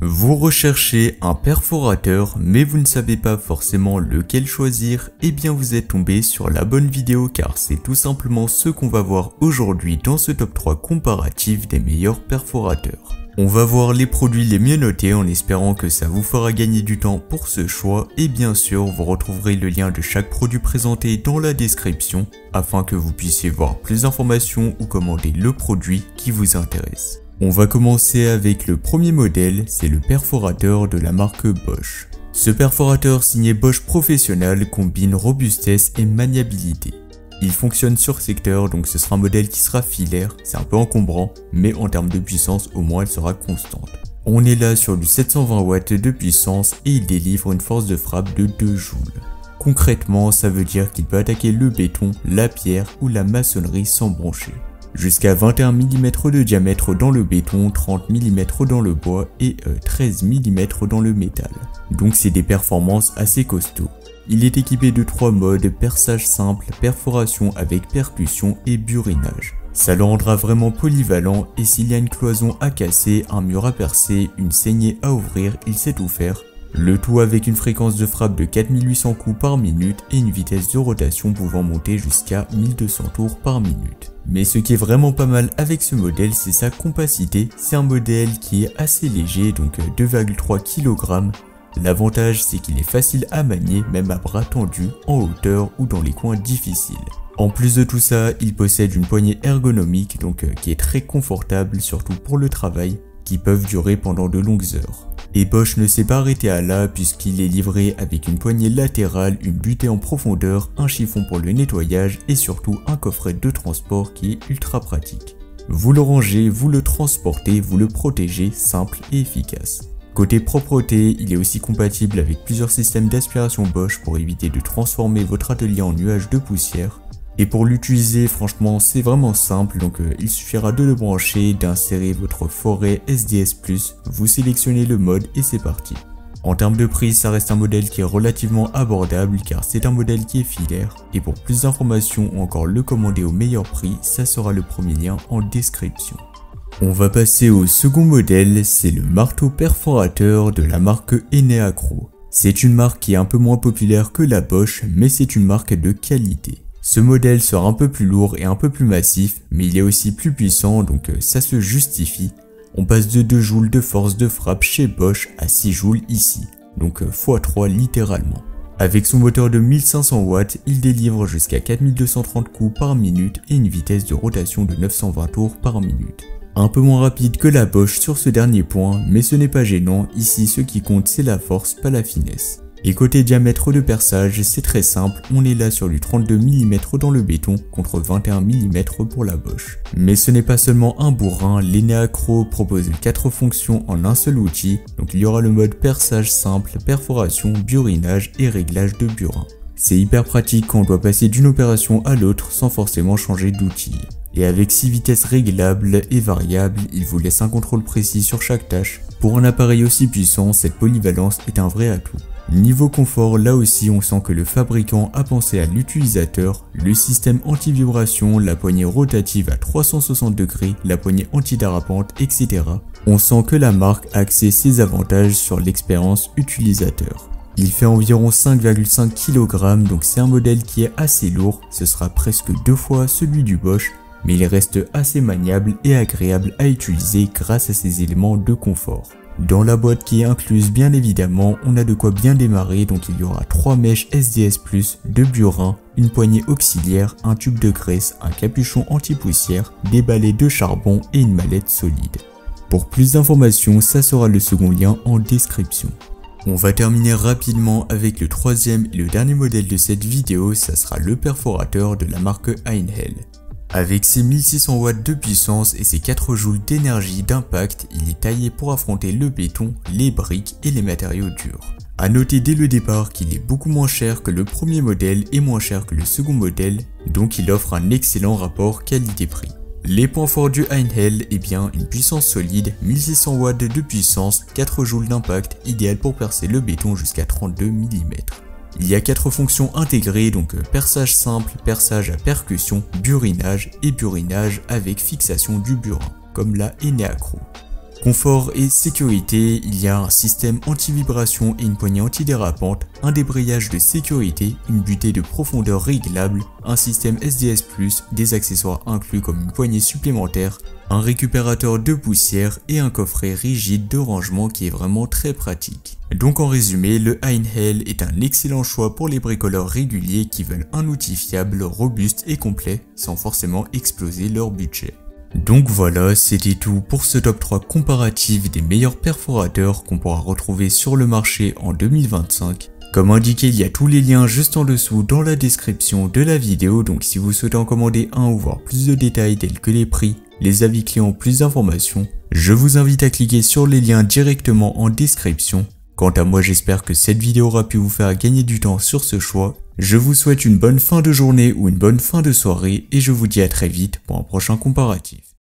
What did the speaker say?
Vous recherchez un perforateur mais vous ne savez pas forcément lequel choisir, et bien vous êtes tombé sur la bonne vidéo car c'est tout simplement ce qu'on va voir aujourd'hui dans ce top 3 comparatif des meilleurs perforateurs. On va voir les produits les mieux notés en espérant que ça vous fera gagner du temps pour ce choix, et bien sûr vous retrouverez le lien de chaque produit présenté dans la description afin que vous puissiez voir plus d'informations ou commander le produit qui vous intéresse. On va commencer avec le premier modèle, c'est le perforateur de la marque Bosch. Ce perforateur signé Bosch Professional combine robustesse et maniabilité. Il fonctionne sur secteur, donc ce sera un modèle qui sera filaire, c'est un peu encombrant, mais en termes de puissance au moins elle sera constante. On est là sur du 720 watts de puissance et il délivre une force de frappe de 2 joules. Concrètement, ça veut dire qu'il peut attaquer le béton, la pierre ou la maçonnerie sans broncher. Jusqu'à 21 mm de diamètre dans le béton, 30 mm dans le bois et 13 mm dans le métal. Donc c'est des performances assez costauds. Il est équipé de 3 modes, perçage simple, perforation avec percussion et burinage. Ça le rendra vraiment polyvalent, et s'il y a une cloison à casser, un mur à percer, une saignée à ouvrir, il sait tout faire. Le tout avec une fréquence de frappe de 4800 coups par minute et une vitesse de rotation pouvant monter jusqu'à 1200 tours par minute. Mais ce qui est vraiment pas mal avec ce modèle, c'est sa compacité. C'est un modèle qui est assez léger, donc 2,3 kg. L'avantage, c'est qu'il est facile à manier, même à bras tendus, en hauteur ou dans les coins difficiles. En plus de tout ça, il possède une poignée ergonomique, donc qui est très confortable, surtout pour le travail, qui peuvent durer pendant de longues heures. Et Bosch ne s'est pas arrêté à là puisqu'il est livré avec une poignée latérale, une butée en profondeur, un chiffon pour le nettoyage et surtout un coffret de transport qui est ultra pratique. Vous le rangez, vous le transportez, vous le protégez, simple et efficace. Côté propreté, il est aussi compatible avec plusieurs systèmes d'aspiration Bosch pour éviter de transformer votre atelier en nuage de poussière. Et pour l'utiliser, franchement, c'est vraiment simple, donc il suffira de le brancher, d'insérer votre forêt SDS+, vous sélectionnez le mode et c'est parti. En termes de prix, ça reste un modèle qui est relativement abordable car c'est un modèle qui est filaire. Et pour plus d'informations ou encore le commander au meilleur prix, ça sera le premier lien en description. On va passer au second modèle, c'est le marteau perforateur de la marque Eneacro. C'est une marque qui est un peu moins populaire que la Bosch, mais c'est une marque de qualité. Ce modèle sera un peu plus lourd et un peu plus massif, mais il est aussi plus puissant, donc ça se justifie. On passe de 2 joules de force de frappe chez Bosch à 6 joules ici, donc x3 littéralement. Avec son moteur de 1500 watts, il délivre jusqu'à 4230 coups par minute et une vitesse de rotation de 920 tours par minute. Un peu moins rapide que la Bosch sur ce dernier point, mais ce n'est pas gênant, ici ce qui compte c'est la force, pas la finesse. Et côté diamètre de perçage, c'est très simple, on est là sur du 32 mm dans le béton contre 21 mm pour la Bosch. Mais ce n'est pas seulement un bourrin, l'Eneacro propose 4 fonctions en un seul outil, donc il y aura le mode perçage simple, perforation, burinage et réglage de burin. C'est hyper pratique quand on doit passer d'une opération à l'autre sans forcément changer d'outil. Et avec 6 vitesses réglables et variables, il vous laisse un contrôle précis sur chaque tâche. Pour un appareil aussi puissant, cette polyvalence est un vrai atout. Niveau confort, là aussi on sent que le fabricant a pensé à l'utilisateur, le système anti-vibration, la poignée rotative à 360 degrés, la poignée anti-dérapante, etc. On sent que la marque a axé ses avantages sur l'expérience utilisateur. Il fait environ 5,5 kg, donc c'est un modèle qui est assez lourd, ce sera presque 2 fois celui du Bosch, mais il reste assez maniable et agréable à utiliser grâce à ses éléments de confort. Dans la boîte qui est incluse, bien évidemment, on a de quoi bien démarrer, donc il y aura 3 mèches SDS+, 2 burins, une poignée auxiliaire, un tube de graisse, un capuchon anti-poussière, des balais de charbon et une mallette solide. Pour plus d'informations, ça sera le second lien en description. On va terminer rapidement avec le troisième et le dernier modèle de cette vidéo, ça sera le perforateur de la marque Einhell. Avec ses 1600 watts de puissance et ses 4 joules d'énergie d'impact, il est taillé pour affronter le béton, les briques et les matériaux durs. A noter dès le départ qu'il est beaucoup moins cher que le premier modèle et moins cher que le second modèle, donc il offre un excellent rapport qualité-prix. Les points forts du Einhell, eh bien une puissance solide, 1600 watts de puissance, 4 joules d'impact, idéal pour percer le béton jusqu'à 32 mm. Il y a 4 fonctions intégrées, donc perçage simple, perçage à percussion, burinage et burinage avec fixation du burin, comme la Eneacro. Confort et sécurité, il y a un système anti-vibration et une poignée antidérapante, un débrayage de sécurité, une butée de profondeur réglable, un système SDS+, des accessoires inclus comme une poignée supplémentaire, un récupérateur de poussière et un coffret rigide de rangement qui est vraiment très pratique. Donc en résumé, le Einhell est un excellent choix pour les bricoleurs réguliers qui veulent un outil fiable, robuste et complet sans forcément exploser leur budget. Donc voilà, c'était tout pour ce top 3 comparatif des meilleurs perforateurs qu'on pourra retrouver sur le marché en 2025. Comme indiqué, il y a tous les liens juste en dessous dans la description de la vidéo, donc si vous souhaitez en commander un ou voir plus de détails tels que les prix, les avis clients, plus d'informations, je vous invite à cliquer sur les liens directement en description. Quant à moi, j'espère que cette vidéo aura pu vous faire gagner du temps sur ce choix. Je vous souhaite une bonne fin de journée ou une bonne fin de soirée et je vous dis à très vite pour un prochain comparatif.